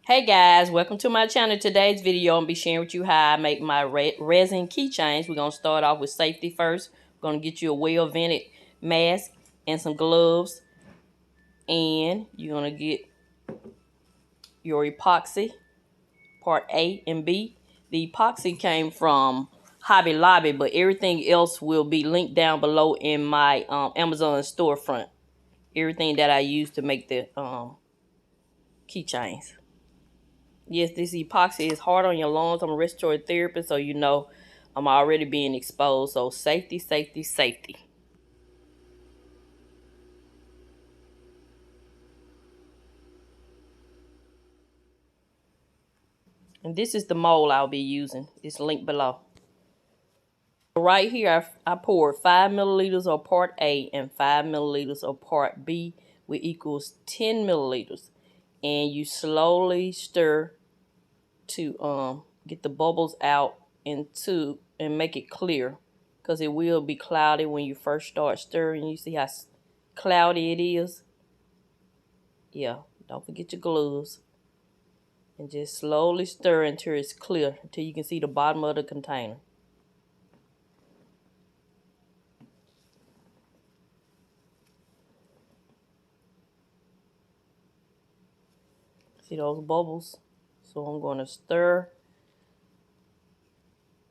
Hey guys, welcome to my channel. Today's video, I'm going to be sharing with you how I make my resin keychains. We're going to start off with safety first. We're going to get you a well-vented mask and some gloves. And you're going to get your epoxy, part A and B. The epoxy came from Hobby Lobby, but everything else will be linked down below in my Amazon storefront. Everything that I use to make the keychains. Yes, this epoxy is hard on your lungs. I'm a respiratory therapist, so you know I'm already being exposed. So safety, safety, safety. And this is the mold I'll be using. It's linked below. Right here, I poured 5 milliliters of part A and 5 milliliters of part B, which equals 10 milliliters. And you slowly stir to get the bubbles out and make it clear, because it will be cloudy when you first start stirring. You see how cloudy it is? Yeah, don't forget your gloves. And just slowly stir until it's clear, until you can see the bottom of the container. See those bubbles? So I'm going to stir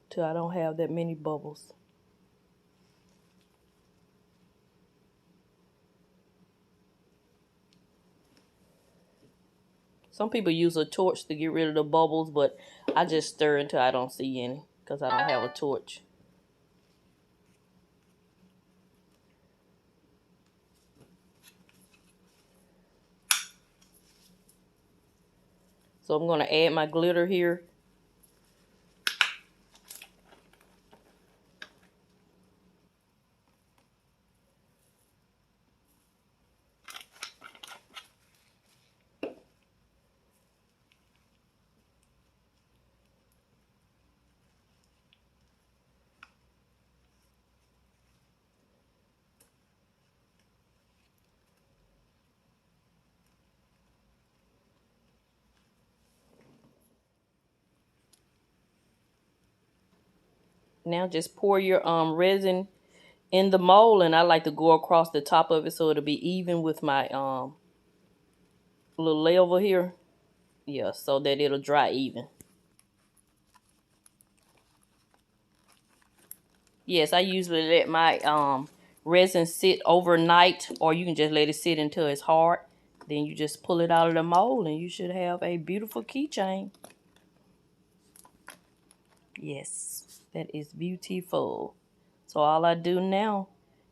till I don't have that many bubbles. Some people use a torch to get rid of the bubbles, but I just stir until I don't see any, because I don't have a torch. So I'm going to add my glitter here. Now just pour your resin in the mold, and I like to go across the top of it so it'll be even with my little level here. Yeah, so that it'll dry even. Yes, I usually let my resin sit overnight, or you can just let it sit until it's hard. Then you just pull it out of the mold and you should have a beautiful keychain. Yes, that is beautiful. So all I do now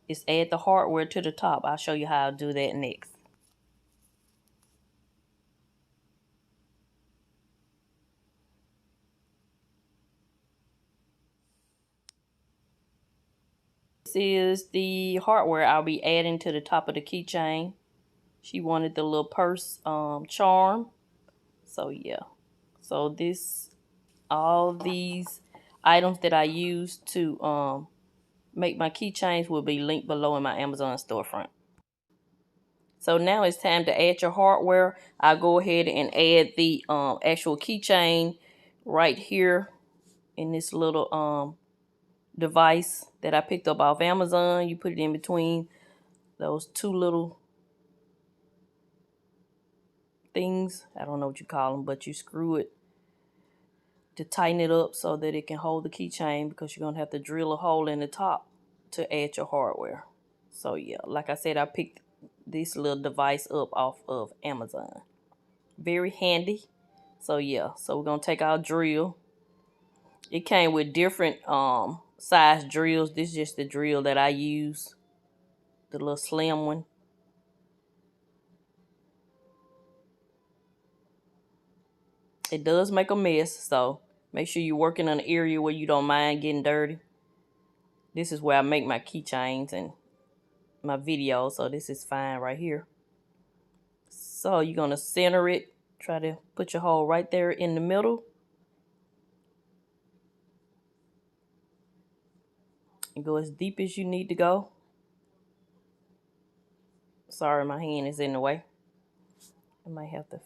is add the hardware to the top. I'll show you how I'll do that next. This is the hardware I'll be adding to the top of the keychain. She wanted the little purse charm. So yeah. So all these items that I use to make my keychains will be linked below in my Amazon storefront. So now it's time to add your hardware. I'll go ahead and add the actual keychain right here in this little device that I picked up off Amazon. You put it in between those two little things. I don't know what you call them, but you screw it to tighten it up so that it can hold the keychain, because you're going to have to drill a hole in the top to add your hardware. So yeah, like I said, I picked this little device up off of Amazon. Very handy. So yeah, so we're going to take our drill. It came with different size drills. This is just the drill that I use, the little slim one. It does make a mess, so make sure you're working in an area where you don't mind getting dirty. This is where I make my keychains and my videos, so this is fine right here. So you're going to center it. Try to put your hole right there in the middle. And go as deep as you need to go. Sorry, my hand is in the way. I might have to.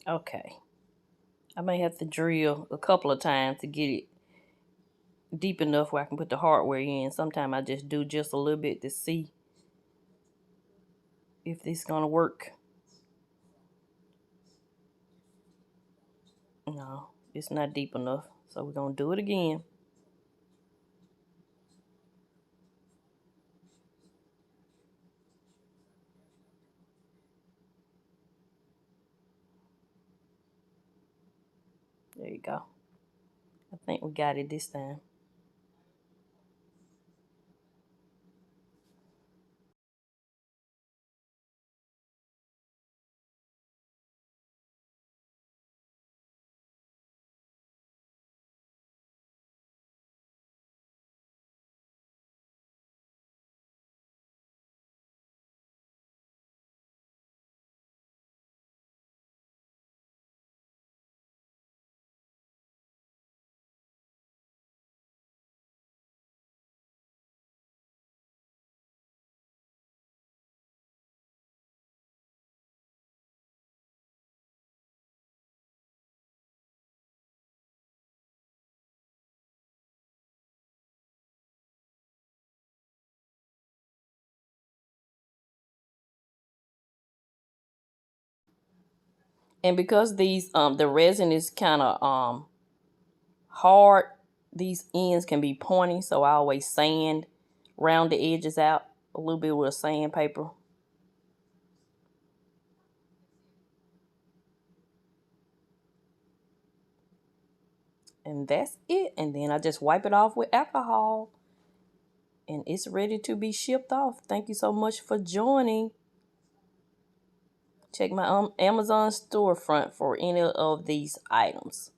Okay. I may have to drill a couple of times to get it deep enough where I can put the hardware in. Sometimes I just do just a little bit to see if this is gonna work. No, it's not deep enough. So we're gonna do it again. There you go. I think we got it this time. And because these the resin is kind of hard, these ends can be pointy, so I always sand round the edges out a little bit with a sandpaper. And that's it. And then I just wipe it off with alcohol and it's ready to be shipped off. Thank you so much for joining. Check my Amazon storefront for any of these items.